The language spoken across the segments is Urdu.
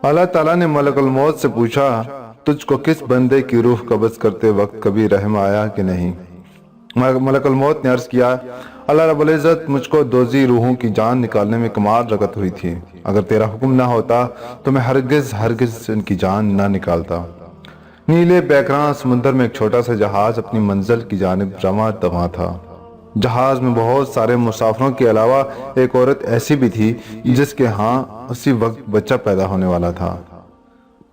اللہ تعالیٰ نے ملک الموت سے پوچھا، تجھ کو کس بندے کی روح قبض کرتے وقت کبھی رحم آیا کہ نہیں؟ ملک الموت نے عرض کیا، اللہ رب العزت، مجھ کو دوزی روحوں کی جان نکالنے میں کمال رغبت ہوئی تھی، اگر تیرا حکم نہ ہوتا تو میں ہرگز ان کی جان نہ نکالتا۔ نیلے بیکراں سمندر میں ایک چھوٹا سا جہاز اپنی منزل کی جانب رواں دواں تھا۔ جہاز میں بہت سارے مسافروں کے علاوہ ایک عورت ایسی بھی تھی جس کے ہاں اسی وقت بچہ پیدا ہونے والا تھا۔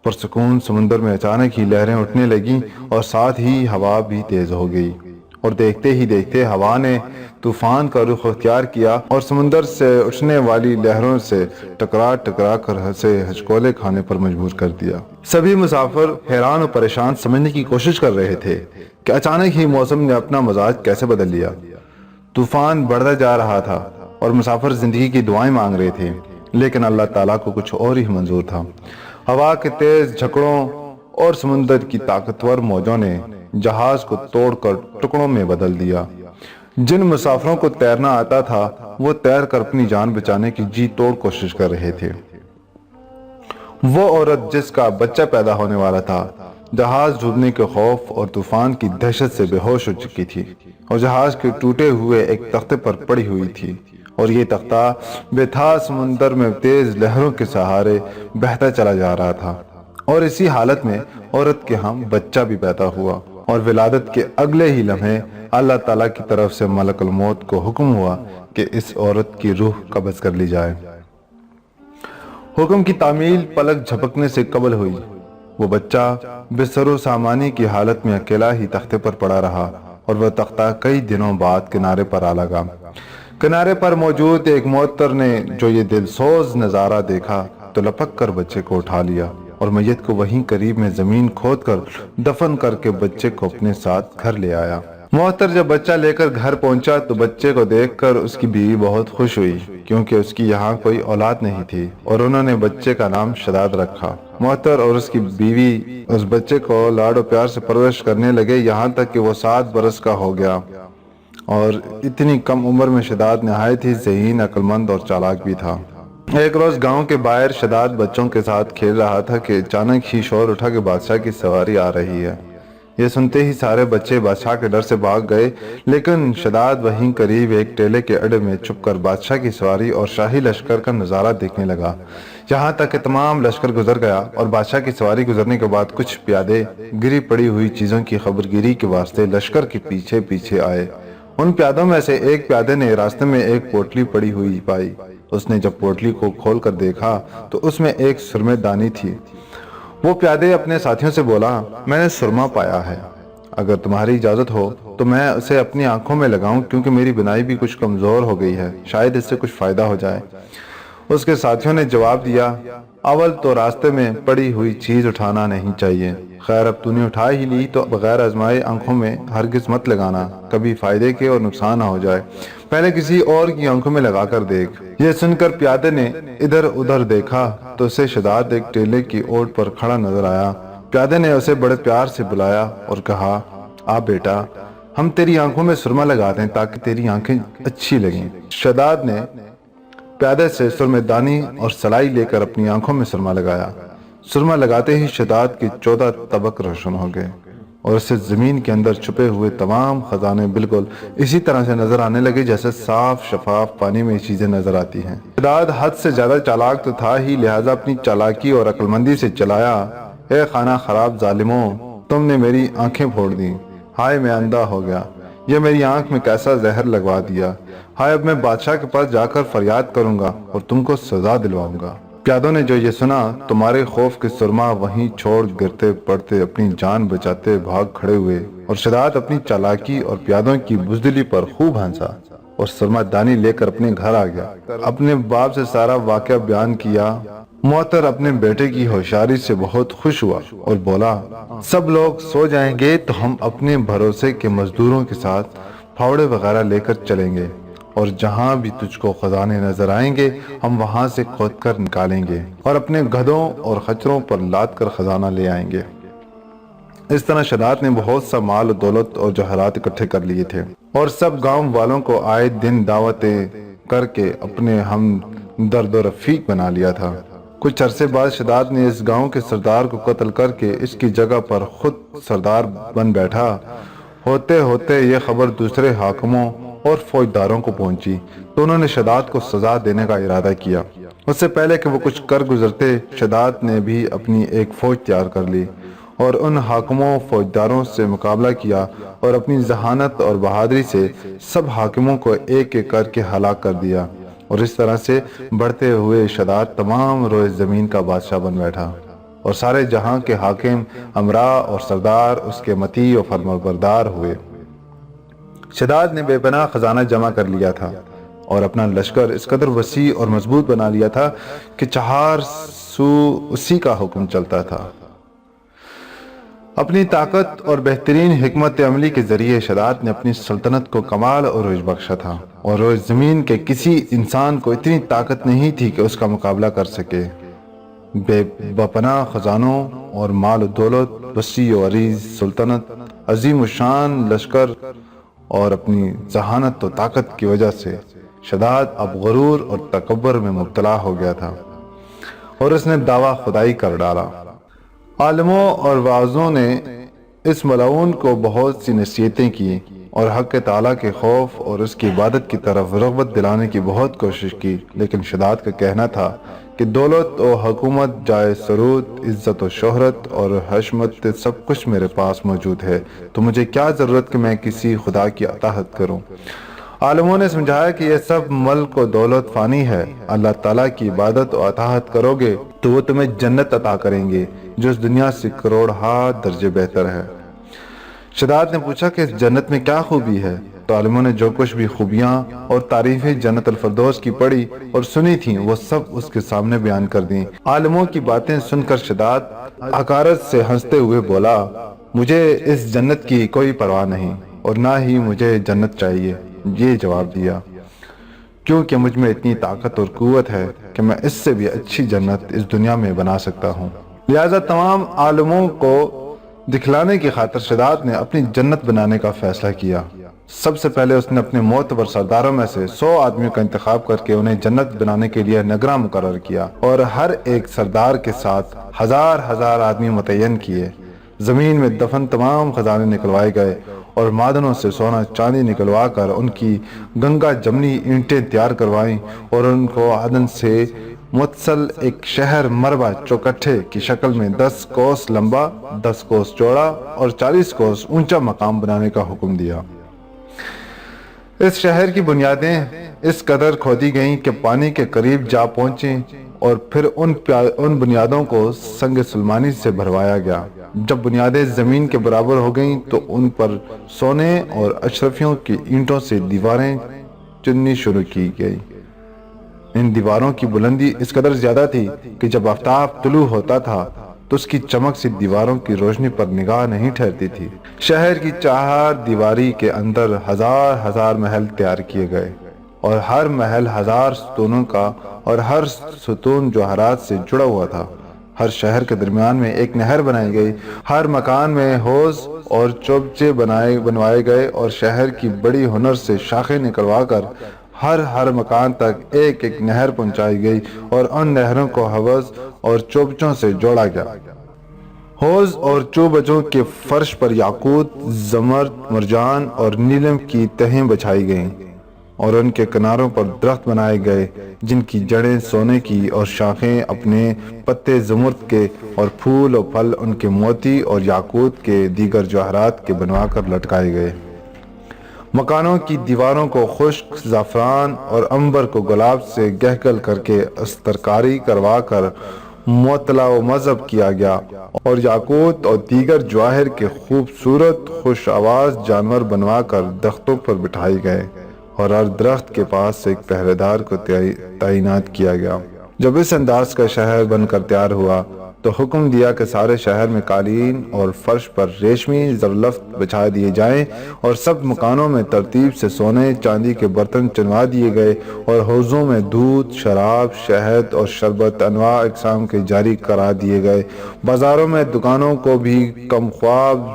پرسکون سمندر میں اچانک ہی لہریں اٹھنے لگیں اور ساتھ ہی ہوا بھی تیز ہو گئی، اور دیکھتے ہی دیکھتے ہوا نے طوفان کا رخ اختیار کیا اور سمندر سے اٹھنے والی لہروں سے ٹکرا کر اسے ہچکولے کھانے پر مجبور کر دیا۔ سبھی مسافر حیران اور پریشان سمجھنے کی کوشش کر رہے تھے کہ اچانک ہی موسم نے اپنا مزاج کیسے بدل لیا۔ طوفان بڑھتا جا رہا تھا اور مسافر زندگی کی دعائیں مانگ رہے تھے، لیکن اللہ تعالیٰ کو کچھ اور ہی منظور تھا۔ ہوا کے تیز جھکڑوں اور سمندر کی طاقتور موجوں نے جہاز کو توڑ کر ٹکڑوں میں بدل دیا۔ جن مسافروں کو تیرنا آتا تھا وہ تیر کر اپنی جان بچانے کی جی توڑ کوشش کر رہے تھے۔ وہ عورت جس کا بچہ پیدا ہونے والا تھا جہاز ڈوبنے کے خوف اور طوفان کی دہشت سے بے ہوش ہو چکی تھی اور جہاز کے ٹوٹے ہوئے ایک تختے پر پڑی ہوئی تھی، اور یہ تختہ بے تھا سمندر میں تیز لہروں کے سہارے بہتا چلا جا رہا تھا۔ اور اسی حالت میں عورت کے ہاں بچہ بھی پیدا ہوا، اور ولادت کے اگلے ہی لمحے اللہ تعالیٰ کی طرف سے ملک الموت کو حکم ہوا کہ اس عورت کی روح قبض کر لی جائے۔ حکم کی تعمیل پلک جھپکنے سے قبل ہوئی۔ وہ بچہ بے سر و سامانی کی حالت میں اکیلا ہی تختے پر پڑا رہا، اور وہ تختہ کئی دنوں بعد کنارے پر آ لگا۔ کنارے پر موجود ایک معتر نے جو یہ دل سوز نظارہ دیکھا تو لپک کر بچے کو اٹھا لیا اور میت کو وہیں قریب میں زمین کھود کر دفن کر کے بچے کو اپنے ساتھ گھر لے آیا۔ معتر جب بچہ لے کر گھر پہنچا تو بچے کو دیکھ کر اس کی بیوی بہت خوش ہوئی، کیونکہ اس کی یہاں کوئی اولاد نہیں تھی، اور انہوں نے بچے کا نام شداد رکھا۔ معتر اور اس کی بیوی اس بچے کو لاڈ و پیار سے پرورش کرنے لگے، یہاں تک کہ وہ 7 برس کا ہو گیا، اور اتنی کم عمر میں شداد نہایت ہی ذہین، عقل مند اور چالاک بھی تھا۔ ایک روز گاؤں کے باہر شداد بچوں کے ساتھ کھیل رہا تھا کہ اچانک ہی شور اٹھا کہ بادشاہ کی سواری آ رہی ہے۔ یہ سنتے ہی سارے بچے بادشاہ کے ڈر سے بھاگ گئے، لیکن شداد وہیں قریب ایک ٹیلے کے اڈے میں چھپ کر بادشاہ کی سواری اور شاہی لشکر کا نظارہ دیکھنے لگا، یہاں تک کہ تمام لشکر گزر گیا اور بادشاہ کی سواری گزرنے کے بعد کچھ پیادے گری پڑی ہوئی چیزوں کی خبرگیری کے واسطے لشکر کے پیچھے پیچھے آئے۔ ان پیادوں میں سے ایک پیادے نے راستے میں ایک پوٹلی پڑی ہوئی پائی۔ اس نے جب پوٹلی کو کھول کر دیکھا تو اس میں ایک سرمے دانی تھی۔ وہ پیادے اپنے ساتھیوں سے بولا، میں نے سرما پایا ہے، اگر تمہاری اجازت ہو تو میں اسے اپنی آنکھوں میں لگاؤں، کیونکہ میری بینائی بھی کچھ کمزور ہو گئی ہے، شاید اس سے کچھ فائدہ ہو جائے۔ اس کے ساتھیوں نے جواب دیا، اول تو راستے میں پڑی ہوئی چیز اٹھانا نہیں چاہیے، خیر اب تو نے اٹھا ہی لی تو بغیر آزمائے آنکھوں میں ہرگز مت لگانا، کبھی فائدے کے اور نقصان نہ ہو جائے، پہلے کسی اور کی آنکھوں میں لگا کر دیکھ۔ یہ سن کر پیادے نے ادھر ادھر دیکھا تو اسے شداد ایک ٹیلے کی اوٹ پر کھڑا نظر آیا۔ پیادے نے اسے بڑے پیار سے بلایا اور کہا، آ بیٹا، ہم تیری آنکھوں میں سرما لگا دیں تاکہ تیری آنکھیں اچھی لگیں۔ شداد نے پیادے سے سرمے دانی اور سلائی لے کر اپنی آنکھوں میں سرما لگایا۔ سرما لگاتے ہی شداد کے 14 طبق روشن ہو گئے، اور اسے زمین کے اندر چھپے ہوئے تمام خزانے بالکل اسی طرح سے نظر آنے لگے جیسے صاف شفاف پانی میں چیزیں نظر آتی ہیں۔ شداد حد سے زیادہ چالاک تو تھا ہی، لہٰذا اپنی چالاکی اور عقل مندی سے چلایا، اے خانہ خراب ظالموں، تم نے میری آنکھیں پھوڑ دیں، ہائے میں اندھا ہو گیا، یہ میری آنکھ میں کیسا زہر لگوا دیا، ہائے اب میں بادشاہ کے پاس جا کر فریاد کروں گا اور تم کو سزا دلواؤں گا۔ پیادوں نے جو یہ سنا تمہارے خوف کے سرما وہیں چھوڑ گرتے پڑتے اپنی جان بچاتے بھاگ کھڑے ہوئے، اور شداد اپنی چالاکی اور پیادوں کی بزدلی پر خوب ہنسا اور سرما دانی لے کر اپنے گھر آ گیا۔ اپنے باپ سے سارا واقعہ بیان کیا۔ معتر اپنے بیٹے کی ہوشیاری سے بہت خوش ہوا اور بولا، سب لوگ سو جائیں گے تو ہم اپنے بھروسے کے مزدوروں کے ساتھ پھاوڑے وغیرہ لے کر چلیں گے، اور جہاں بھی تجھ کو خزانے نظر آئیں گے ہم وہاں سے کھود کر نکالیں گے اور اپنے گدھوں اور خچروں پر لاد کر خزانہ لے آئیں گے۔ اس طرح شداد نے بہت سا مال و دولت اور جوہرات اکٹھے کر لیے تھے، اور سب گاؤں والوں کو آئے دن دعوتیں کر کے اپنے ہم درد و رفیق بنا لیا تھا۔ کچھ عرصے بعد شداد نے اس گاؤں کے سردار کو قتل کر کے اس کی جگہ پر خود سردار بن بیٹھا۔ ہوتے ہوتے یہ خبر دوسرے حاکموں اور فوجداروں کو پہنچی تو انہوں نے شداد کو سزا دینے کا ارادہ کیا۔ اس سے پہلے کہ وہ کچھ کر گزرتے، شداد نے بھی اپنی ایک فوج تیار کر لی اور ان حاکموں فوجداروں سے مقابلہ کیا اور اپنی ذہانت اور بہادری سے سب حاکموں کو ایک ایک کر کے ہلاک کر دیا، اور اس طرح سے بڑھتے ہوئے شداد تمام روئے زمین کا بادشاہ بن بیٹھا، اور سارے جہاں کے حاکم، امراء اور سردار اس کے مطیع و فرمانبردار ہوئے۔ شداد نے بے پناہ خزانہ جمع کر لیا تھا اور اپنا لشکر اس قدر وسیع اور مضبوط بنا لیا تھا کہ چہار سو اسی کا حکم چلتا تھا۔ اپنی طاقت اور بہترین حکمت عملی کے ذریعے شداد نے اپنی سلطنت کو کمال اور عروج بخشا تھا، اور روز زمین کے کسی انسان کو اتنی طاقت نہیں تھی کہ اس کا مقابلہ کر سکے۔ بے پناہ خزانوں اور مال و دولت، وسیع و عریض سلطنت، عظیم الشان لشکر اور اپنی ذہانت و طاقت کی وجہ سے شداد اب غرور اور تکبر میں مبتلا ہو گیا تھا، اور اس نے دعویٰ خدائی کر ڈالا۔ عالموں اور واعظوں نے اس ملعون کو بہت سی نصیحتیں کی اور حق تعالیٰ کے خوف اور اس کی عبادت کی طرف رغبت دلانے کی بہت کوشش کی، لیکن شداد کا کہنا تھا کہ دولت و حکومت، جائے سرود، عزت و شہرت اور حشمت سب کچھ میرے پاس موجود ہے، تو مجھے کیا ضرورت کہ میں کسی خدا کی اطاعت کروں۔ عالموں نے سمجھایا کہ یہ سب ملک و دولت فانی ہے، اللہ تعالیٰ کی عبادت و اطاعت کرو گے تو وہ تمہیں جنت عطا کریں گے جو اس دنیا سے کروڑہا درجے بہتر ہے۔ شداد نے پوچھا کہ اس جنت میں کیا خوبی ہے، تو عالموں نے جو کچھ بھی خوبیاں اور تعریفیں جنت الفردوس کی پڑھی اور سنی تھیں وہ سب اس کے سامنے بیان کر دیں۔ عالموں کی باتیں سن کر شداد حقارت سے ہنستے ہوئے بولا، مجھے اس جنت کی کوئی پرواہ نہیں اور نہ ہی مجھے جنت چاہیے۔ یہ جواب دیا، کیونکہ مجھ میں اتنی طاقت اور قوت ہے کہ میں اس سے بھی اچھی جنت اس دنیا میں بنا سکتا ہوں۔ لہذا تمام عالموں کو دکھلانے کی خاطر شداد نے اپنی جنت بنانے کا فیصلہ کیا۔ سب سے پہلے اس نے اپنے معتبر سرداروں میں سے 100 آدمیوں کا انتخاب کر کے انہیں جنت بنانے کے لیے نگراں مقرر کیا، اور ہر ایک سردار کے ساتھ ہزار ہزار آدمی متعین کیے۔ زمین میں دفن تمام خزانے نکلوائے گئے اور معدنوں سے سونا چاندی نکلوا کر ان کی گنگا جمنی اینٹیں تیار کروائیں، اور ان کو عدن سے متصل ایک شہر مربع چوکٹھے کی شکل میں 10 کوس لمبا، 10 کوس چوڑا اور 40 کوس اونچا مقام بنانے کا حکم دیا۔ اس شہر کی بنیادیں اس قدر کھودی گئیں کہ پانی کے قریب جا پہنچیں، اور پھر ان بنیادوں کو سنگ سلمانی سے بھروایا گیا۔ جب بنیادیں زمین کے برابر ہو گئیں تو ان پر سونے اور اشرفیوں کی اینٹوں سے دیواریں چننی شروع کی گئی۔ ان دیواروں کی بلندی اس قدر زیادہ تھی کہ جب آفتاب طلوع ہوتا تھا تو اس کی چمک سے دیواروں کی روشنی پر نگاہ نہیں ٹھہرتی تھی۔ شہر کی چہار دیواری کے اندر ہزار ہزار محل تیار کیے گئے، اور ہر محل 1000 ستونوں کا اور ہر ستون جوہرات سے جڑا ہوا تھا۔ ہر شہر کے درمیان میں ایک نہر بنائی گئی، ہر مکان میں حوض اور چوبچے بنوائے گئے، اور شہر کی بڑی ہنر سے شاخیں نکلوا کر ہر مکان تک ایک ایک نہر پہنچائی گئی، اور ان نہروں کو حوض اور چوبچوں سے جوڑا گیا۔ حوض اور چوبچوں کے فرش پر یاقوت، زمرد، مرجان اور نیلم کی تہیں بچھائی گئیں، اور ان کے کناروں پر درخت بنائے گئے جن کی جڑیں سونے کی اور شاخیں اپنے پتے زمرد کے اور پھول و پھل ان کے موتی اور یاقوت کے دیگر جواہرات کے بنوا کر لٹکائے گئے۔ مکانوں کی دیواروں کو خشک زعفران اور عنبر کو گلاب سے گہگل کر کے استرکاری کروا کر معطلا و مذہب کیا گیا، اور یاقوت اور دیگر جواہر کے خوبصورت خوش آواز جانور بنوا کر درختوں پر بٹھائے گئے، اور ہر درخت کے پاس ایک پہرے دار کو تعینات کیا گیا۔ جب اس انداز کا شہر بن کر تیار ہوا تو حکم دیا کہ سارے شہر میں قالین اور فرش پر ریشمی زرلفت بچھا دیے جائیں، اور سب مکانوں میں ترتیب سے سونے چاندی کے برتن چنوا دیے گئے، اور حوضوں میں دودھ، شراب، شہد اور شربت انواع اقسام کے جاری کرا دیے گئے۔ بازاروں میں دکانوں کو بھی کم خواب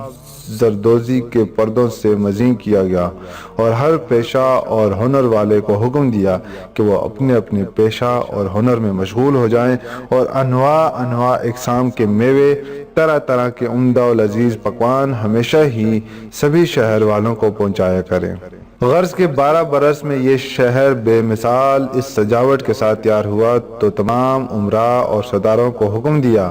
زردوزی کے پردوں سے مزین کیا گیا اور ہر پیشہ اور ہنر والے کو حکم دیا کہ وہ اپنے اپنے پیشہ اور ہنر میں مشغول ہو جائیں اور انواع اقسام کے میوے، طرح طرح کے عمدہ و لذیذ پکوان ہمیشہ ہی سبھی شہر والوں کو پہنچایا کریں۔ غرض کے 12 برس میں یہ شہر بے مثال اس سجاوٹ کے ساتھ تیار ہوا تو تمام امراء اور سرداروں کو حکم دیا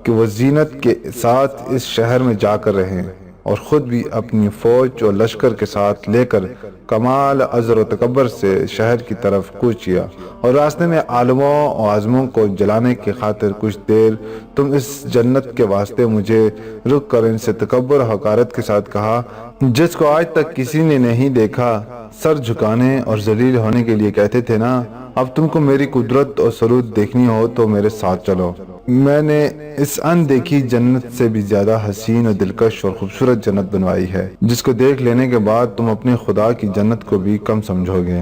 کہ وہ زینت کے ساتھ اس شہر میں جا کر رہیں اور خود بھی اپنی فوج اور لشکر کے ساتھ لے کر کمال عذر و تکبر سے شہر کی طرف کوچ کیا اور راستے میں عالموں و عازموں کو جلانے کی خاطر کچھ دیر تم اس جنت کے واسطے مجھے رک کر ان سے تکبر و حقارت کے ساتھ کہا، جس کو آج تک کسی نے نہیں دیکھا، سر جھکانے اور ذلیل ہونے کے لیے کہتے تھے نا، اب تم کو میری قدرت اور سلوط دیکھنی ہو تو میرے ساتھ چلو۔ میں نے اس ان دیکھی جنت سے بھی زیادہ حسین اور دلکش اور خوبصورت جنت بنوائی ہے، جس کو دیکھ لینے کے بعد تم اپنے خدا کی جنت کو بھی کم سمجھو گے۔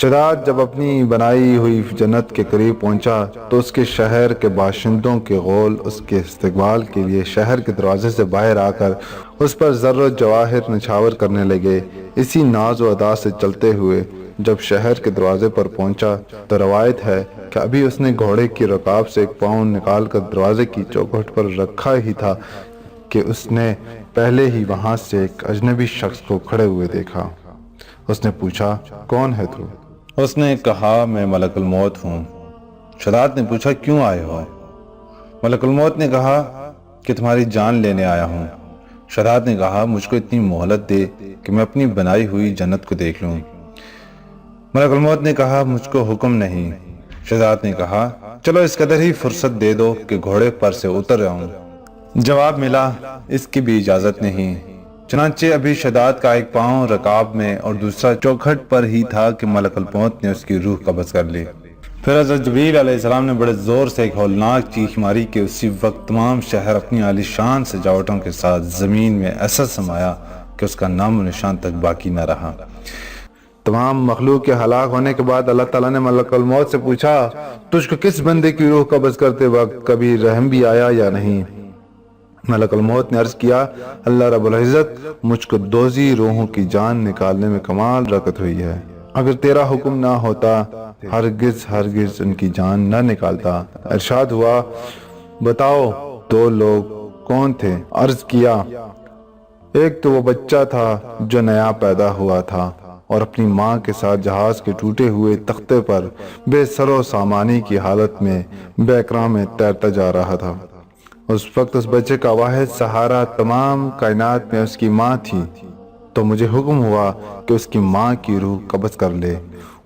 شداد جب اپنی بنائی ہوئی جنت کے قریب پہنچا تو اس کے شہر کے باشندوں کے غول اس کے استقبال کے لیے شہر کے دروازے سے باہر آ کر اس پر زر و جواہر نچھاور کرنے لگے۔ اسی ناز و ادا سے چلتے ہوئے جب شہر کے دروازے پر پہنچا تو روایت ہے کہ ابھی اس نے گھوڑے کی رکاب سے ایک پاؤں نکال کر دروازے کی چوکھٹ پر رکھا ہی تھا کہ اس نے پہلے ہی وہاں سے ایک اجنبی شخص کو کھڑے ہوئے دیکھا۔ اس نے پوچھا، کون ہے تو؟ اس نے کہا، میں ملک الموت ہوں۔ شداد نے پوچھا، کیوں آئے ہو؟ ملک الموت نے کہا کہ تمہاری جان لینے آیا ہوں۔ شداد نے کہا، مجھ کو اتنی مہلت دے کہ میں اپنی بنائی ہوئی جنت کو دیکھ لوں۔ ملک الموت نے کہا، مجھ کو حکم نہیں۔ شداد نے کہا، چلو اس قدر ہی فرصت دے دو کہ گھوڑے پر سے اتر جاؤں۔ جواب ملا، اس کی بھی اجازت نہیں۔ چنانچہ ابھی شداد کا ایک پاؤں رکاب میں اور دوسرا چوکھٹ پر ہی تھا کہ ملک الموت نے اس کی روح قبض کر لی۔ پھر حضرت جبریل علیہ السلام نے بڑے زور سے ایک ہولناک چیخ ماری کہ اسی وقت تمام شہر اپنی عالی شان سجاوٹوں کے ساتھ زمین میں ایسا سمایا کہ اس کا نام و نشان تک باقی نہ رہا۔ تمام مخلوق کے ہلاک ہونے کے بعد اللہ تعالیٰ نے ملک الموت سے پوچھا، تجھ کو کس بندے کی روح قبض کرتے وقت کبھی رحم بھی آیا یا نہیں؟ ملک الموت نے عرض کیا، اللہ رب العزت مجھ کو دوزی روحوں کی جان نکالنے میں کمال رغبت ہوئی ہے، اگر تیرا حکم نہ ہوتا ہرگز ان کی جان نہ نکالتا۔ ارشاد ہوا، بتاؤ دو لوگ کون تھے؟ عرض کیا، ایک تو وہ بچہ تھا جو نیا پیدا ہوا تھا اور اپنی ماں کے ساتھ جہاز کے ٹوٹے ہوئے تختے پر بے سر و سامانی کی حالت میں بے اکرام میں تیرتا جا رہا تھا۔ اس وقت اس بچے کا واحد سہارا تمام کائنات میں اس کی ماں تھی، تو مجھے حکم ہوا کہ اس کی ماں کی روح قبض کر لے۔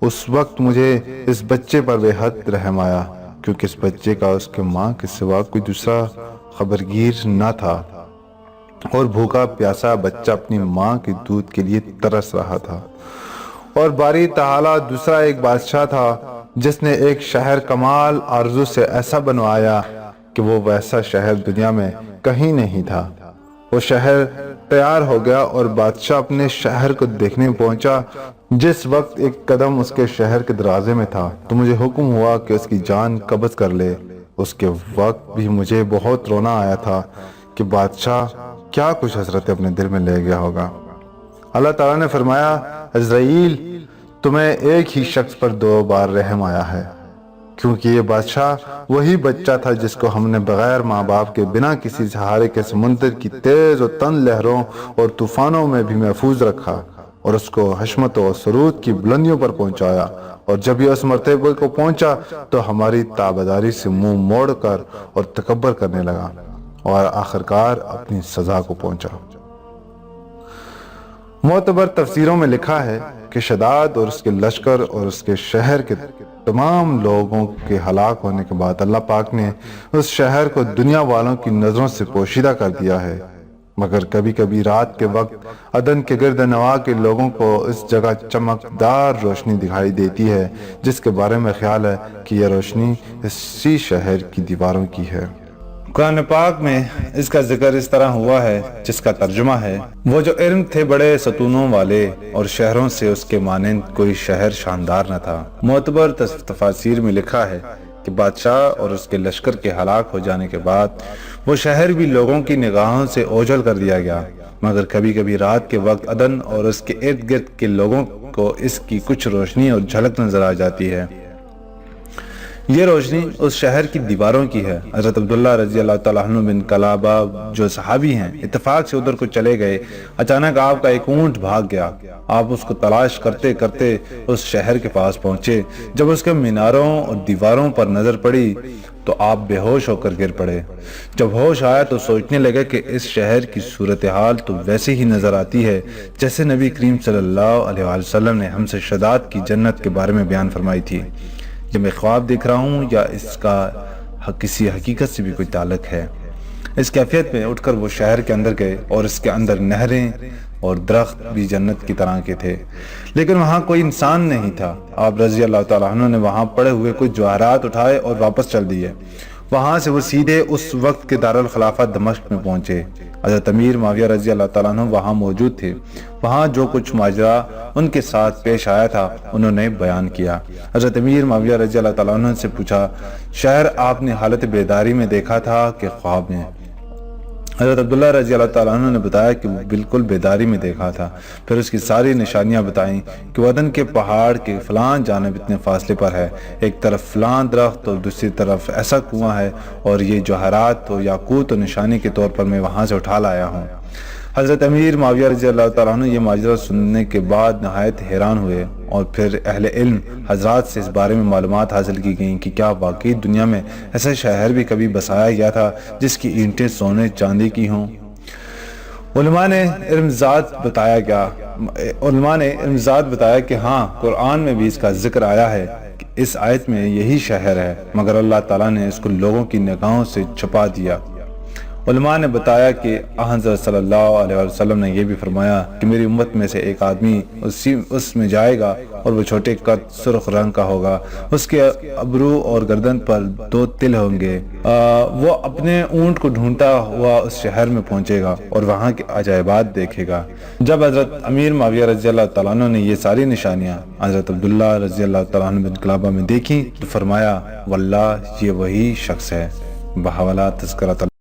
اس وقت مجھے اس بچے پر بے حد رحم آیا، کیونکہ اس بچے کا اس کے ماں کے سوا کوئی دوسرا خبرگیر نہ تھا اور بھوکا پیاسا بچہ اپنی ماں کے دودھ کے لیے ترس رہا تھا۔ اور باری تعالیٰ دوسرا ایک بادشاہ تھا جس نے ایک شہر کمال آرزو سے ایسا بنوایا کہ وہ ویسا شہر دنیا میں کہیں نہیں تھا۔ وہ شہر تیار ہو گیا اور بادشاہ اپنے شہر کو دیکھنے پہنچا۔ جس وقت ایک قدم اس کے شہر کے دروازے میں تھا تو مجھے حکم ہوا کہ اس کی جان قبض کر لے۔ اس کے وقت بھی مجھے بہت رونا آیا تھا کہ بادشاہ کیا کچھ حسرت اپنے دل میں لے گیا ہوگا۔ اللہ تعالیٰ نے فرمایا، عزرائیل، تمہیں ایک ہی شخص پر 2 بار رحم آیا ہے، کیونکہ یہ بادشاہ وہی بچہ تھا جس کو ہم نے بغیر ماں باپ کے بنا کسی سہارے کے سمندر کی تیز و تند لہروں اور طوفانوں میں بھی محفوظ رکھا اور اس کو حشمت و سرود کی بلندیوں پر پہنچایا، اور جب یہ اس مرتبے کو پہنچا تو ہماری تابعداری سے منہ موڑ کر اور تکبر کرنے لگا اور آخرکار اپنی سزا کو پہنچا۔ معتبر تفسیروں میں لکھا ہے کہ شداد اور اس کے لشکر اور اس کے شہر کے تمام لوگوں کے ہلاک ہونے کے بعد اللہ پاک نے اس شہر کو دنیا والوں کی نظروں سے پوشیدہ کر دیا ہے، مگر کبھی کبھی رات کے وقت عدن کے گرد نواح کے لوگوں کو اس جگہ چمکدار روشنی دکھائی دیتی ہے، جس کے بارے میں خیال ہے کہ یہ روشنی اسی شہر کی دیواروں کی ہے۔ قرآن پاک میں اس کا ذکر اس طرح ہوا ہے جس کا ترجمہ ہے، وہ جو علم تھے بڑے ستونوں والے اور شہروں سے اس کے مانند کوئی شہر شاندار نہ تھا۔ معتبر تفاسیر میں لکھا ہے کہ بادشاہ اور اس کے لشکر کے ہلاک ہو جانے کے بعد وہ شہر بھی لوگوں کی نگاہوں سے اوجھل کر دیا گیا، مگر کبھی کبھی رات کے وقت عدن اور اس کے ارد گرد کے لوگوں کو اس کی کچھ روشنی اور جھلک نظر آ جاتی ہے۔ یہ روشنی اس شہر کی دیواروں کی ہے۔ حضرت عبداللہ رضی اللہ تعالیٰ عنہ بن کلابہ جو صحابی ہیں اتفاق سے ادھر کو چلے گئے۔ اچانک آپ کا ایک اونٹ بھاگ گیا۔ آپ اس کو تلاش کرتے کرتے اس شہر کے پاس پہنچے۔ جب اس کے میناروں اور دیواروں پر نظر پڑی تو آپ بے ہوش ہو کر گر پڑے۔ جب ہوش آیا تو سوچنے لگے کہ اس شہر کی صورتحال تو ویسے ہی نظر آتی ہے جیسے نبی کریم صلی اللہ علیہ وآلہ وسلم نے ہم سے شداد کی جنت کے بارے میں بیان فرمائی تھی۔ یہ میں خواب دیکھ رہا ہوں یا اس کا کسی حقیقت سے بھی کوئی تعلق ہے؟ اس کیفیت میں اٹھ کر وہ شہر کے اندر گئے اور اس کے اندر نہریں اور درخت بھی جنت کی طرح کے تھے، لیکن وہاں کوئی انسان نہیں تھا۔ آپ رضی اللہ تعالیٰ عنہ نے وہاں پڑے ہوئے کچھ جواہرات اٹھائے اور واپس چل دیے۔ وہاں سے وہ سیدھے اس وقت کے دارالخلافہ دمشق میں پہنچے۔ حضرت امیر معاویہ رضی اللہ تعالیٰ عنہ وہاں موجود تھے۔ وہاں جو کچھ ماجرا ان کے ساتھ پیش آیا تھا انہوں نے بیان کیا۔ حضرت امیر معاویہ رضی اللہ تعالیٰ عنہ سے پوچھا، شہر آپ نے حالت بیداری میں دیکھا تھا کہ خواب میں؟ حضرت عبداللہ رضی اللہ تعالیٰ عنہ نے بتایا کہ وہ بالکل بیداری میں دیکھا تھا۔ پھر اس کی ساری نشانیاں بتائیں کہ وطن کے پہاڑ کے فلاں جانب اتنے فاصلے پر ہے، ایک طرف فلاں درخت اور دوسری طرف ایسا کنواں ہے، اور یہ جوہرات و یاقوت و نشانی کے طور پر میں وہاں سے اٹھا لایا ہوں۔ حضرت امیر معاویہ رضی اللہ تعالیٰ عنہ یہ ماجرا سننے کے بعد نہایت حیران ہوئے، اور پھر اہل علم حضرات سے اس بارے میں معلومات حاصل کی گئیں کہ کیا واقعی دنیا میں ایسا شہر بھی کبھی بسایا گیا تھا جس کی اینٹیں سونے چاندی کی ہوں۔ علماء نے ارمزاد بتایا کہ ہاں، قرآن میں بھی اس کا ذکر آیا ہے کہ اس آیت میں یہی شہر ہے، مگر اللہ تعالیٰ نے اس کو لوگوں کی نگاہوں سے چھپا دیا۔ علماء نے بتایا کہ حضرت صلی اللہ علیہ وسلم نے یہ بھی فرمایا کہ میری امت میں سے ایک آدمی اس میں جائے گا اور وہ چھوٹے قد سرخ رنگ کا ہوگا، اس کے ابرو اور گردن پر 2 تل ہوں گے۔ وہ اپنے اونٹ کو ڈھونڈتا ہوا اس شہر میں پہنچے گا اور وہاں کے عجائبات دیکھے گا۔ جب حضرت امیر معاویہ رضی اللہ تعالیٰ عنہ نے یہ ساری نشانیاں حضرت عبداللہ رضی اللہ تعالیٰ عنہ بن کلابہ میں دیکھیں تو فرمایا، واللہ یہ وہی شخص ہے۔ بحوالہ تذکرۃ